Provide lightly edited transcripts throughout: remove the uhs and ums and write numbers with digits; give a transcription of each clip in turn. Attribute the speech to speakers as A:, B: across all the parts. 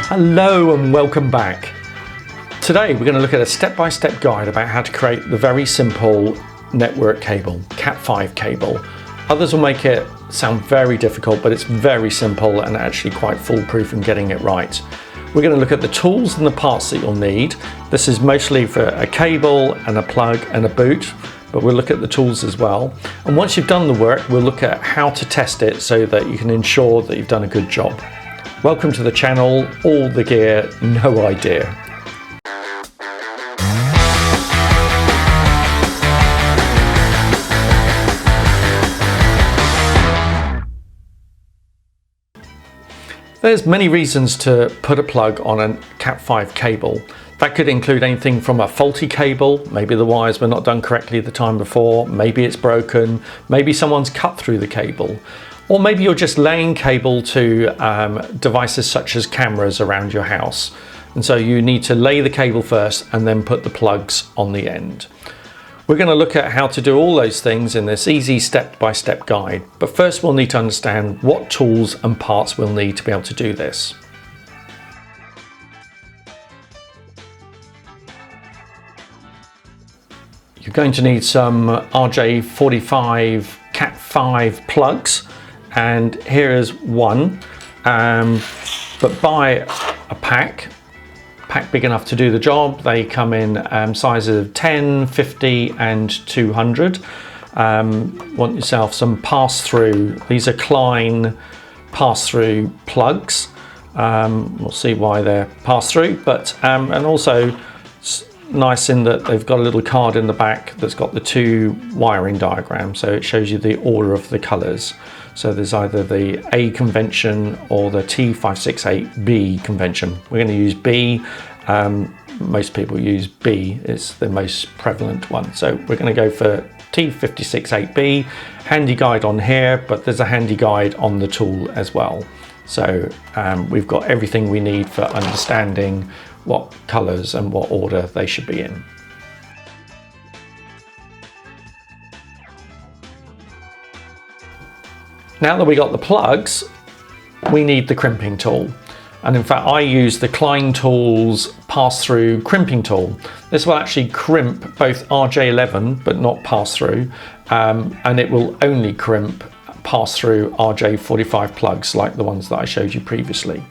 A: Hello and welcome back. Today we're going to look at a step-by-step guide about how to create the very simple network cable, CAT5 cable. Others will make it sound very difficult, but it's very simple and actually quite foolproof in getting it right. We're going to look at the tools and the parts that you'll need. This is mostly for a cable and a plug and a boot, but we'll look at the tools as well. And once you've done the work, we'll look at how to test it so that you can ensure that you've done a good job. Welcome to the channel, all the gear, no idea. There's many reasons to put a plug on a CAT5 cable. That could include anything from a faulty cable, maybe the wires were not done correctly the time before, maybe it's broken, maybe someone's cut through the cable, or maybe you're just laying cable to devices such as cameras around your house. And so you need to lay the cable first and then put the plugs on the end. We're going to look at how to do all those things in this easy step-by-step guide. But first we'll need to understand what tools and parts we'll need to be able to do this. You're going to need some RJ45 CAT5 plugs, and here is one, but buy a pack big enough to do the job. They come in sizes of 10, 50 and 200. Want yourself some pass-thru. These are Klein pass-thru plugs. We'll see why they're pass-through, but and also nice in that they've got a little card in the back that's got the two wiring diagrams, so it shows you the order of the colors. So there's either the A convention or the T568B convention. We're going to use B. Most people use B, it's the most prevalent one. So we're going to go for T568B. Handy guide on here, but there's a handy guide on the tool as well. So we've got everything we need for understanding what colors and what order they should be in. Now that we got the plugs, we need the crimping tool. And in fact, I use the Klein Tools pass-through crimping tool. This will actually crimp both RJ11, but not pass-through, and it will only crimp pass-through RJ45 plugs like the ones that I showed you previously.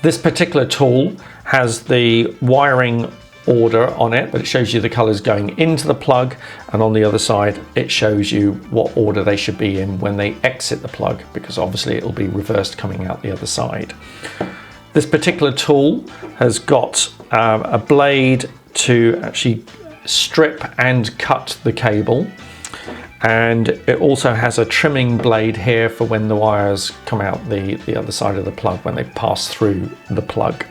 A: This particular tool has the wiring order on it, but it shows you the colors going into the plug, and on the other side it shows you what order they should be in when they exit the plug, because obviously it will be reversed coming out the other side. This particular tool has got a blade to actually strip and cut the cable, and it also has a trimming blade here for when the wires come out the other side of the plug when they pass through the plug.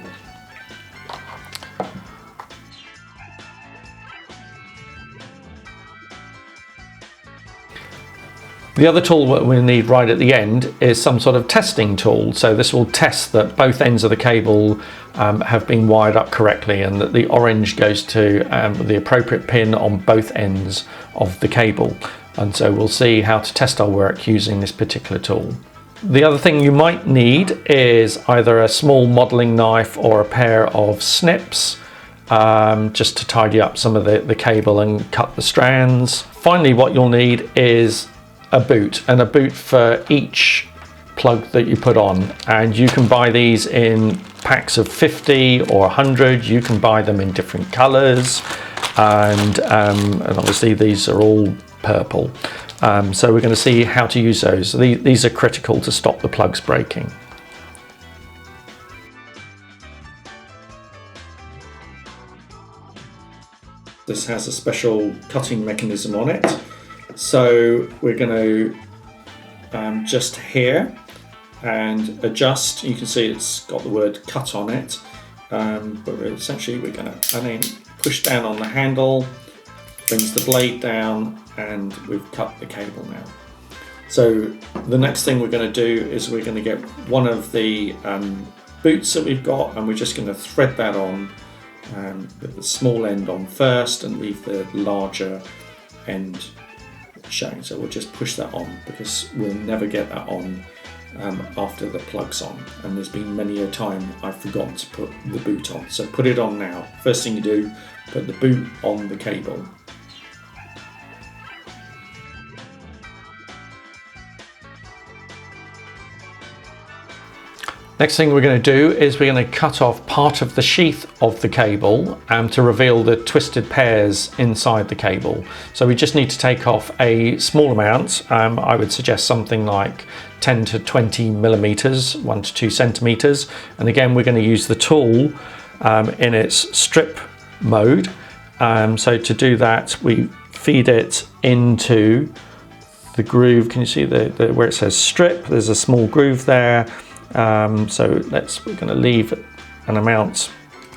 A: The other tool that we need right at the end is some sort of testing tool. So this will test that both ends of the cable have been wired up correctly and that the orange goes to the appropriate pin on both ends of the cable. And so we'll see how to test our work using this particular tool. The other thing you might need is either a small modeling knife or a pair of snips, just to tidy up some of the cable and cut the strands. Finally, what you'll need is a boot, and a boot for each plug that you put on, and you can buy these in packs of 50 or 100. You can buy them in different colors, and obviously these are all purple. So we're going to see how to use those. These are critical to stop the plugs breaking. This has a special cutting mechanism on it. So we're going to just here and adjust. You can see it's got the word cut on it, but essentially we're going to push down on the handle, brings the blade down, and we've cut the cable now. So the next thing we're going to do is we're going to get one of the boots that we've got, and we're just going to thread that on with the small end on first and leave the larger end showing. So we'll just push that on because we'll never get that on after the plug's on, and there's been many a time I've forgotten to put the boot on. So put it on now. First thing you do, put the boot on the cable. Next thing we're going to do is we're going to cut off part of the sheath of the cable to reveal the twisted pairs inside the cable. So we just need to take off a small amount. I would suggest something like 10 to 20 millimeters, 1 to 2 centimeters. And again, we're going to use the tool in its strip mode. So to do that, we feed it into the groove. Can you see where it says strip? There's a small groove there. So we're going to leave an amount,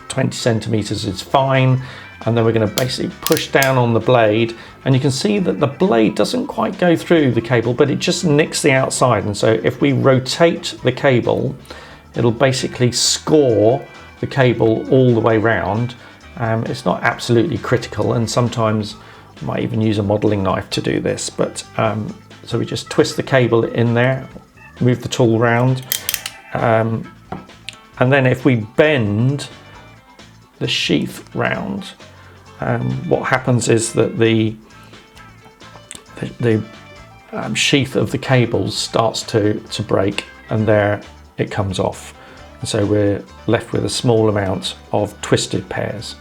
A: 20 centimeters is fine, and then we're going to basically push down on the blade, and you can see that the blade doesn't quite go through the cable, but it just nicks the outside. And so if we rotate the cable, it'll basically score the cable all the way round. It's not absolutely critical, and sometimes you might even use a modeling knife to do this, but so we just twist the cable in there, move the tool round. And then if we bend the sheath round, what happens is that the sheath of the cable starts to break, and there it comes off. And so we're left with a small amount of twisted pairs.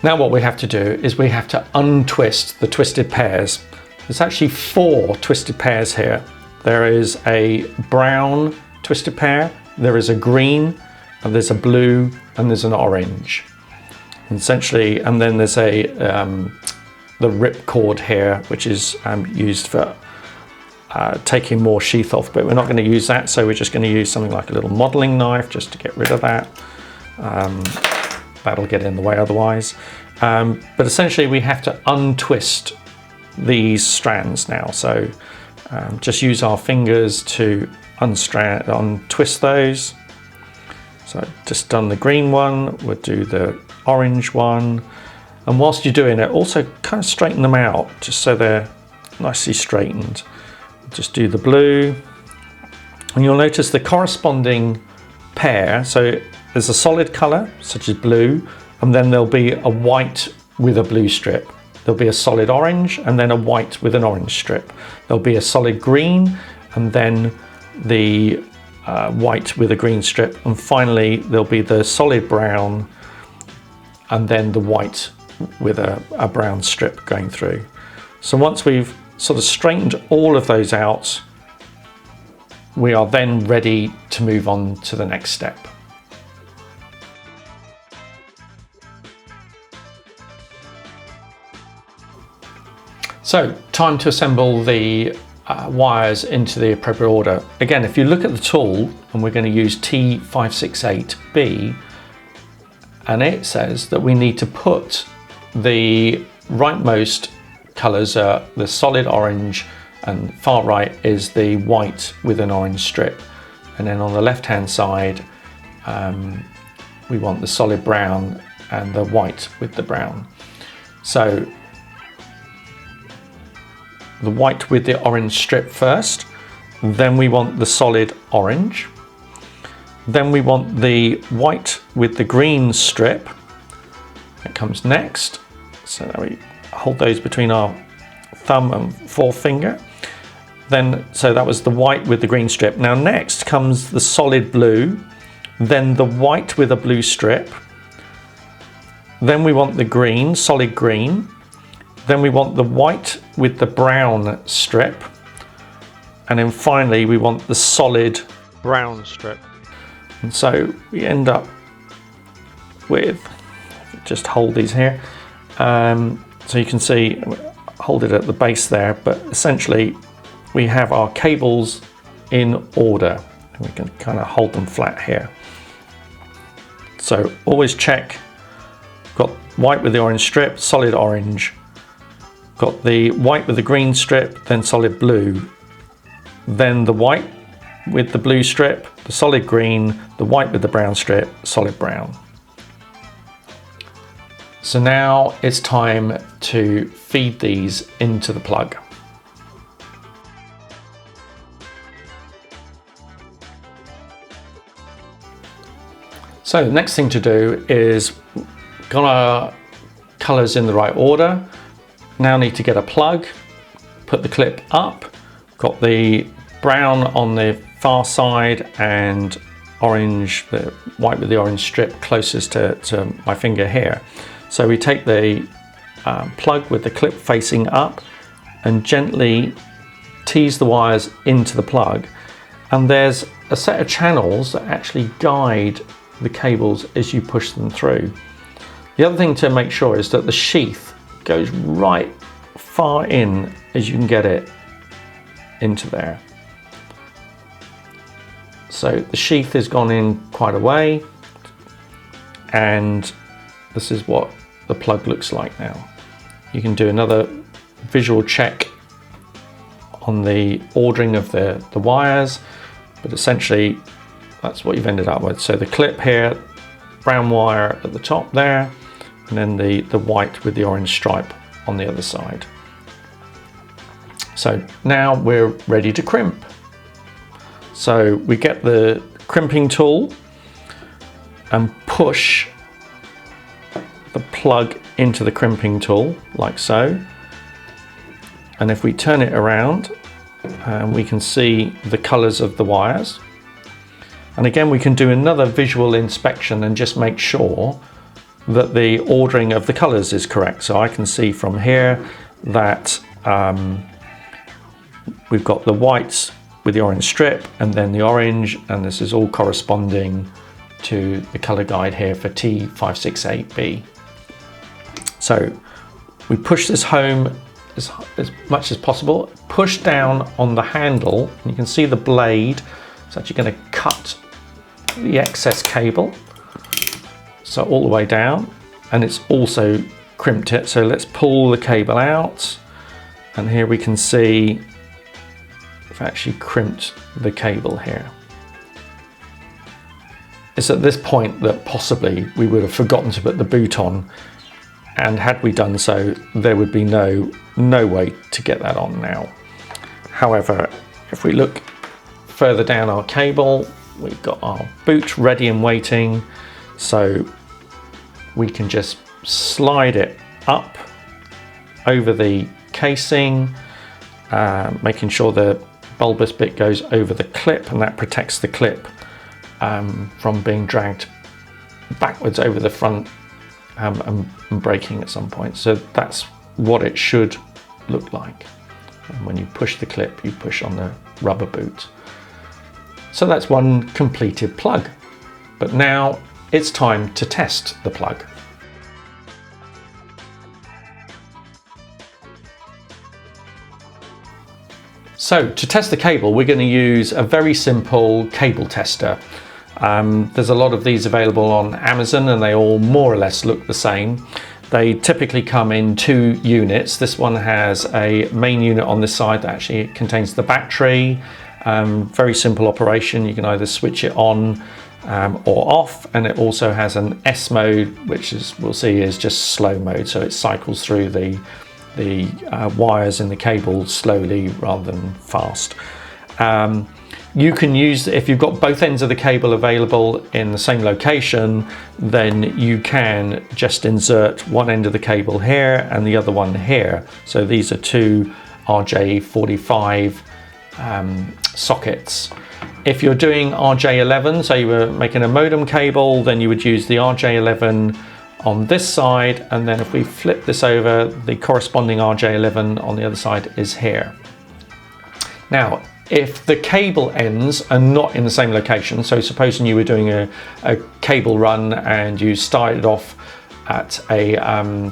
A: Now what we have to do is we have to untwist the twisted pairs. There's actually 4 twisted pairs here. There is a brown twisted pair, there is a green, and there's a blue, and there's an orange. And essentially, and then there's the rip cord here, which is used for taking more sheath off, but we're not going to use that, so we're just going to use something like a little modeling knife just to get rid of that. That'll get in the way otherwise. But essentially we have to untwist these strands now. So just use our fingers to untwist those. So I've just done the green one, we'll do the orange one. And whilst you're doing it, also kind of straighten them out just so they're nicely straightened. Just do the blue. And you'll notice the corresponding pair. So there's a solid color, such as blue, and then there'll be a white with a blue strip. There'll be a solid orange, and then a white with an orange strip. There'll be a solid green, and then the white with a green strip. And finally, there'll be the solid brown, and then the white with a brown strip going through. So once we've sort of straightened all of those out, we are then ready to move on to the next step. So, time to assemble the wires into the appropriate order. Again, if you look at the tool, and we're going to use T568B, and it says that we need to put the rightmost colours are the solid orange, and far right is the white with an orange strip. And then on the left hand side, we want the solid brown and the white with the brown. So the white with the orange strip first, then we want the solid orange, then we want the white with the green strip, that comes next. So now we hold those between our thumb and forefinger. So that was the white with the green strip. Now next comes the solid blue, then the white with a blue strip, then we want the green, solid green, then we want the white with the brown strip, and then finally we want the solid brown strip. And so we end up with, just hold these here, so you can see, hold it at the base there, but essentially we have our cables in order, and we can kind of hold them flat here. So always check, got white with the orange strip, solid orange, got the white with the green strip, then solid blue, then the white with the blue strip, the solid green, the white with the brown strip, solid brown. So now it's time to feed these into the plug. So the next thing to do is got our colours in the right order. Now need to get a plug, put the clip up, got the brown on the far side and orange, the white with the orange strip closest to my finger here. So we take the plug with the clip facing up and gently tease the wires into the plug, and there's a set of channels that actually guide the cables as you push them through. The other thing to make sure is that the sheath goes right far in as you can get it into there. So the sheath has gone in quite a way, and this is what the plug looks like now. You can do another visual check on the ordering of the wires, but essentially that's what you've ended up with. So the clip here, brown wire at the top there, and then the white with the orange stripe on the other side. So now we're ready to crimp. So we get the crimping tool and push the plug into the crimping tool like so. And if we turn it around, we can see the colors of the wires. And again, we can do another visual inspection and just make sure that the ordering of the colors is correct. So I can see from here that we've got the whites with the orange strip and then the orange, and this is all corresponding to the color guide here for T568B. So we push this home as much as possible, push down on the handle, and you can see the blade. It's actually going to cut the excess cable, so all the way down, and it's also crimped it. So let's pull the cable out, and here we can see I've actually crimped the cable here. It's at this point that possibly we would have forgotten to put the boot on, and had we done so, there would be no way to get that on now. However, if we look further down our cable, we've got our boot ready and waiting, so we can just slide it up over the casing, making sure the bulbous bit goes over the clip, and that protects the clip from being dragged backwards over the front and breaking at some point. So that's what it should look like. And when you push the clip, you push on the rubber boot. So that's one completed plug. But now it's time to test the plug. So to test the cable, we're going to use a very simple cable tester. There's a lot of these available on Amazon, and they all more or less look the same. They typically come in 2 units. This one has a main unit on this side that actually contains the battery. Very simple operation. You can either switch it on or off, and it also has an S mode, which we'll see is just slow mode, so it cycles through the wires in the cable slowly rather than fast. You can use, if you've got both ends of the cable available in the same location, then you can just insert one end of the cable here and the other one here. So these are 2 RJ45 sockets. If you're doing RJ11, so you were making a modem cable, then you would use the RJ11 on this side, and then if we flip this over, the corresponding RJ11 on the other side is here. Now, if the cable ends are not in the same location, so supposing you were doing a cable run and you started off at a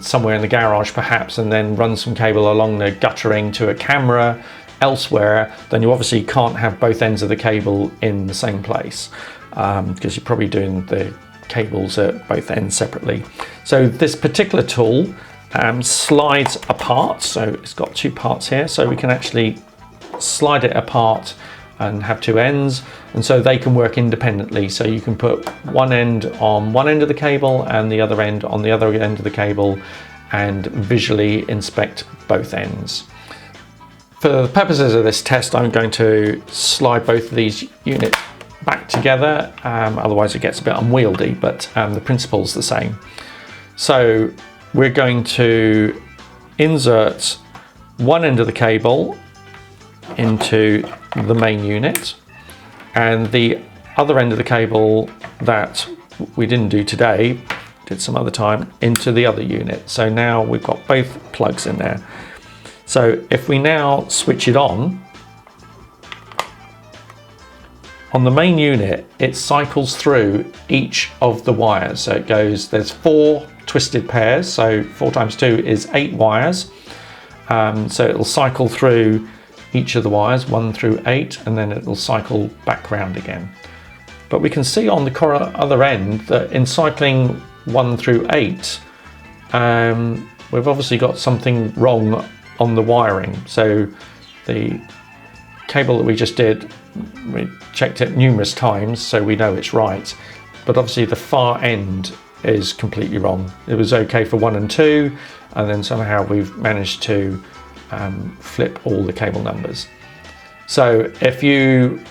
A: somewhere in the garage perhaps, and then run some cable along the guttering to a camera elsewhere, then you obviously can't have both ends of the cable in the same place, because you're probably doing the cables at both ends separately. So this particular tool slides apart, so it's got 2 parts here, so we can actually slide it apart and have 2 ends, and so they can work independently. So you can put one end on one end of the cable and the other end on the other end of the cable, and visually inspect both ends. For the purposes of this test, I'm going to slide both of these units back together, otherwise it gets a bit unwieldy, but the principle's the same. So we're going to insert one end of the cable into the main unit and the other end of the cable that we didn't do today, did some other time, into the other unit. So now we've got both plugs in there. So if we now switch it on the main unit, it cycles through each of the wires. So it goes, there's 4 twisted pairs, so 4 times 2 is 8 wires. So it'll cycle through each of the wires, 1 through 8, and then it'll cycle back round again. But we can see on the other end that in cycling 1 through 8, we've obviously got something wrong on the wiring. So the cable that we just did, we checked it numerous times, so we know it's right. But obviously the far end is completely wrong. It was okay for 1 and 2, and then somehow we've managed to flip all the cable numbers. So if you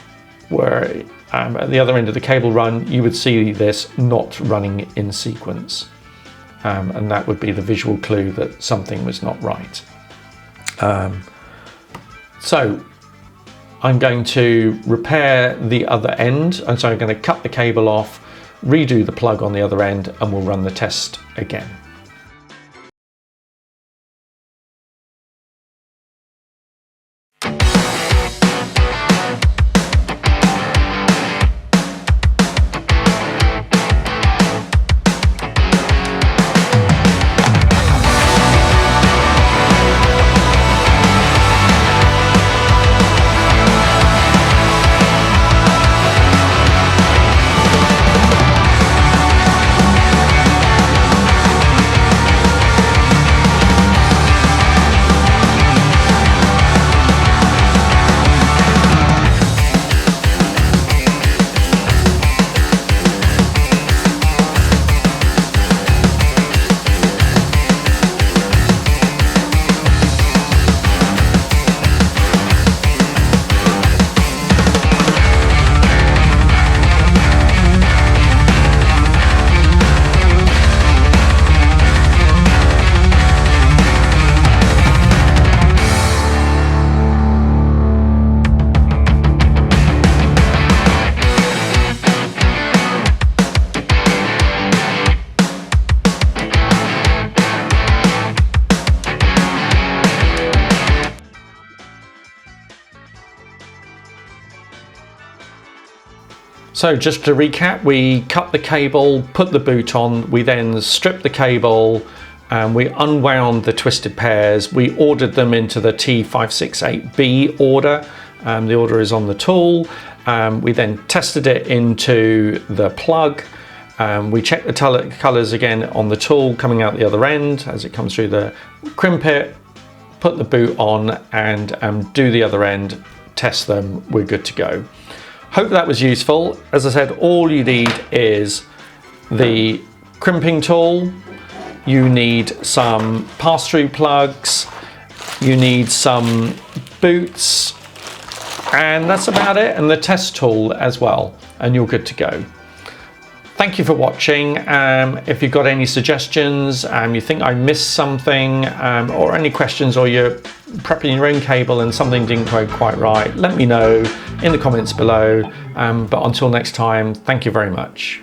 A: were at the other end of the cable run, you would see this not running in sequence. And that would be the visual clue that something was not right. So I'm going to repair the other end, and so I'm going to cut the cable off, redo the plug on the other end, and we'll run the test again. So just to recap, we cut the cable, put the boot on, we then stripped the cable, and we unwound the twisted pairs. We ordered them into the T568B order. The order is on the tool. We then tested it into the plug. We checked the colours again on the tool coming out the other end as it comes through the crimp it, put the boot on and do the other end, test them, we're good to go. Hope that was useful. As I said, all you need is the crimping tool, you need some pass-through plugs, you need some boots, and that's about it, and the test tool as well, and you're good to go. Thank you for watching. If you've got any suggestions, you think I missed something, or any questions, or you're prepping your own cable and something didn't go quite right, let me know in the comments below. But until next time, thank you very much.